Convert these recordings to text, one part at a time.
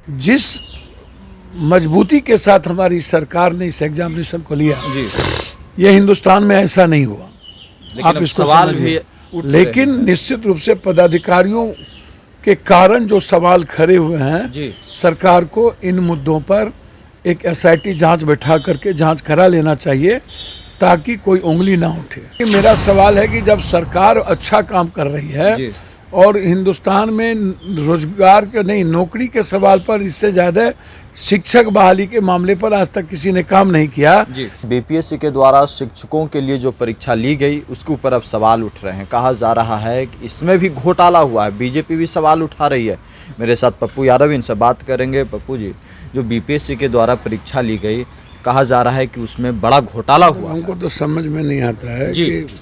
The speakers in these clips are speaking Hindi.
जिस मजबूती के साथ हमारी सरकार ने इस एग्जामिनेशन को लिया जी, ये हिंदुस्तान में ऐसा नहीं हुआ। लेकिन आप अब इसको सवाल भी समझिए। उठ रहे लेकिन निश्चित रूप से पदाधिकारियों के कारण जो सवाल खड़े हुए हैं, जी, सरकार को इन मुद्दों पर एक एसआईटी जांच बैठा करके जांच करा लेना चाहिए ताकि कोई उंगली ना उठे। मेरा सवाल है कि जब सरकार अच्छा काम कर रही है जी, और हिंदुस्तान में रोजगार के नहीं, नौकरी के सवाल पर इससे ज़्यादा शिक्षक बहाली के मामले पर आज तक किसी ने काम नहीं किया। जी। बीपीएससी के द्वारा शिक्षकों के लिए जो परीक्षा ली गई उसके ऊपर अब सवाल उठ रहे हैं। कहा जा रहा है कि इसमें भी घोटाला हुआ है। बीजेपी भी सवाल उठा रही है। मेरे साथ पप्पू यादव, इनसे बात करेंगे। पप्पू जी, जो बीपीएससी के द्वारा परीक्षा ली गई, कहा जा रहा है कि उसमें बड़ा घोटाला हुआ। हमको तो समझ में नहीं आता है जी। कि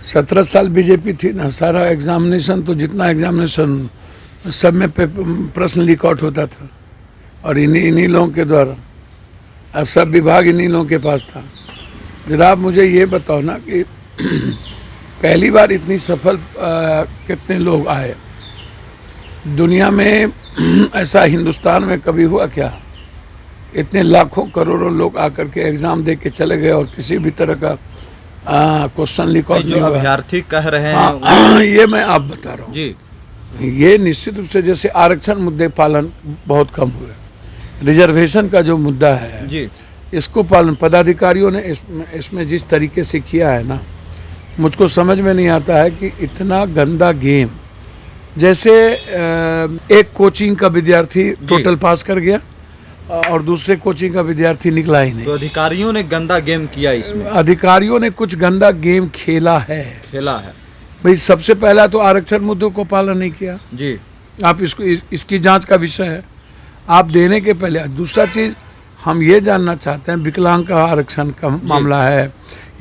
17 साल बीजेपी थी ना, सारा एग्जामिनेशन तो जितना एग्जामिनेशन सब में प्रश्न लीक आउट होता था और इन्हीं लोगों के द्वारा, और सब विभाग इन्हीं लोगों के पास था। जरा आप मुझे ये बताओ ना कि पहली बार इतनी सफल कितने लोग आए दुनिया में? ऐसा हिंदुस्तान में कभी हुआ क्या? इतने लाखों करोड़ों लोग आकर के एग्ज़ाम दे के चले गए और किसी भी तरह का क्वेश्चन लीक आउट नहीं हुआ। अभ्यर्थी कह रहे हैं हाँ, ये मैं आप बता रहा हूँ जी, ये निश्चित रूप से जैसे आरक्षण मुद्दे पालन बहुत कम हुए, रिजर्वेशन का जो मुद्दा है जी, इसको पालन पदाधिकारियों ने इसमें जिस तरीके से किया है ना, मुझको समझ में नहीं आता है कि इतना गंदा गेम। जैसे एक कोचिंग का विद्यार्थी टोटल पास कर गया और दूसरे कोचिंग का विद्यार्थी निकला ही नहीं। तो अधिकारियों ने गंदा गेम किया, इसमें अधिकारियों ने कुछ गंदा गेम खेला है। भाई सबसे पहला तो आरक्षण मुद्दों को पालन नहीं किया जी। आप इसकी जांच का विषय है आप देने के पहले। दूसरा चीज हम ये जानना चाहते हैं, विकलांग का आरक्षण का मामला है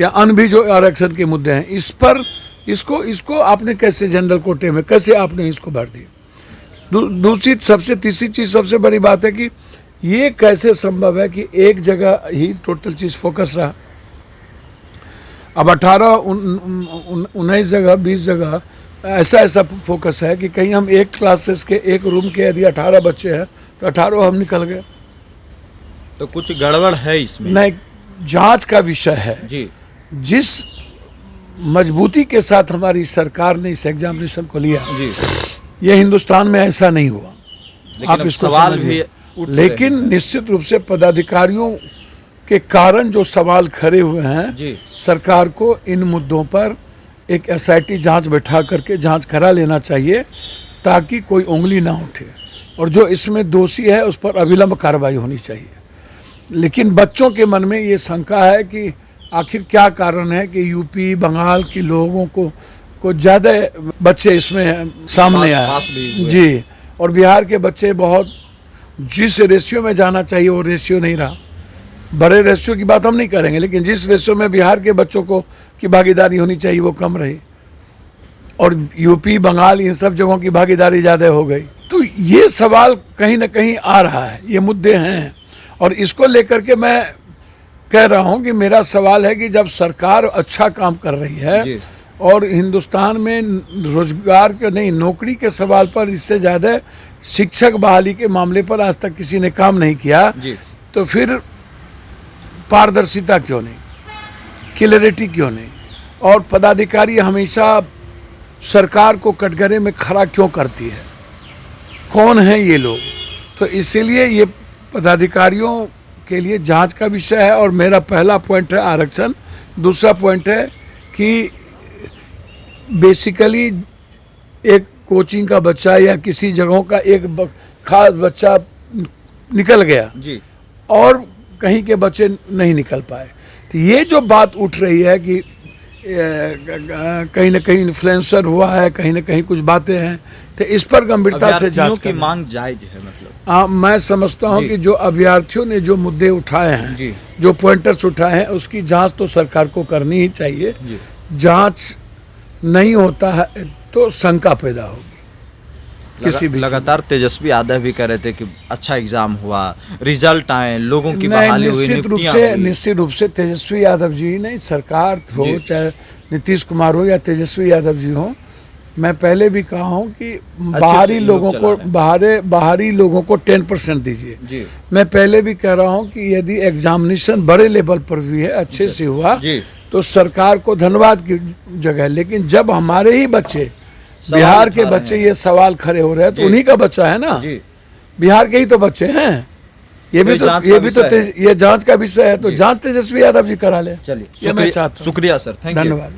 या अन्य भी जो आरक्षण के मुद्दे हैं, इस पर इसको आपने कैसे जनरल कोटे में कैसे आपने इसको भर दिया? दूसरी तीसरी चीज सबसे बड़ी बात है कि ये कैसे संभव है कि एक जगह ही टोटल चीज फोकस रहा। अब 19 जगह 20 जगह ऐसा फोकस है कि कहीं हम एक क्लासेस के एक रूम के यदि 18 बच्चे हैं तो 18 हम निकल गए। तो कुछ गड़बड़ है इसमें। नहीं, जांच का विषय है जी। जिस मजबूती के साथ हमारी सरकार ने इस एग्जामिनेशन को लिया जी, ये हिंदुस्तान में ऐसा नहीं हुआ। लेकिन आप अब इसको सवाल समझिए। भी उठ रहे लेकिन निश्चित रूप से पदाधिकारियों के कारण जो सवाल खड़े हुए हैं, जी, सरकार को इन मुद्दों पर एक एसआईटी जांच बैठा करके जांच करा लेना चाहिए ताकि कोई उंगली ना उठे और जो इसमें दोषी है उस पर अविलंब कार्रवाई होनी चाहिए। लेकिन बच्चों के मन में ये शंका है कि आखिर क्या कारण है कि यूपी बंगाल के लोगों को ज़्यादा बच्चे इसमें सामने आए जी, और बिहार के बच्चे बहुत जिस रेशियो में जाना चाहिए वो रेशियो नहीं रहा। बड़े रेशियो की बात हम नहीं करेंगे, लेकिन जिस रेशियो में बिहार के बच्चों को की भागीदारी होनी चाहिए वो कम रही और यूपी बंगाल इन सब जगहों की भागीदारी ज़्यादा हो गई। तो ये सवाल कहीं ना कहीं आ रहा है, ये मुद्दे हैं और इसको लेकर के मैं कह रहा हूँ कि मेरा सवाल है कि जब सरकार अच्छा काम कर रही है और हिंदुस्तान में रोजगार के नहीं, नौकरी के सवाल पर इससे ज़्यादा शिक्षक बहाली के मामले पर आज तक किसी ने काम नहीं किया, तो फिर पारदर्शिता क्यों नहीं, क्लियरिटी क्यों नहीं, और पदाधिकारी हमेशा सरकार को कटघरे में खड़ा क्यों करती है? कौन है ये लोग? तो इसीलिए ये पदाधिकारियों के लिए जांच का विषय है। और मेरा पहला पॉइंट है आरक्षण। दूसरा पॉइंट है कि बेसिकली एक कोचिंग का बच्चा या किसी जगहों का एक खास बच्चा निकल गया जी, और कहीं के बच्चे नहीं निकल पाए। तो ये जो बात उठ रही है कि कहीं ना कहीं इन्फ्लुएंसर हुआ है, कहीं ना कहीं कुछ बातें हैं, तो इस पर गंभीरता से जांच की मांग जायज है। मतलब मैं समझता हूं कि जो अभ्यर्थियों ने जो मुद्दे उठाए हैं, जो पॉइंटर्स उठाए हैं, उसकी जांच तो सरकार को करनी ही चाहिए। जांच नहीं होता है तो शंका पैदा होगी किसी भी। लगातार तेजस्वी यादव भी कह रहे थे कि अच्छा एग्जाम हुआ, रिजल्ट आए, लोगों की बहाली हुई, निश्चित रूप से तेजस्वी यादव जी नहीं, सरकार हो चाहे नीतीश कुमार हो या तेजस्वी यादव जी हो, मैं पहले भी कहा हूँ कि बाहरी लोगों को बाहरी लोगों को 10% दीजिए। जी। मैं पहले भी कह रहा हूँ कि यदि एग्जामिनेशन बड़े लेवल पर भी है अच्छे से हुआ जी। तो सरकार को धन्यवाद की जगह, लेकिन जब हमारे ही बच्चे बिहार के बच्चे ये सवाल खड़े हो रहे हैं तो उन्हीं का बच्चा है ना, जी। बिहार के ही तो बच्चे हैं। ये भी तो ये जांच का विषय है, तो जांच तेजस्वी यादव जी करा ले। चलिए, मैं चाहता हूं। शुक्रिया सर, थैंक यू। धन्यवाद।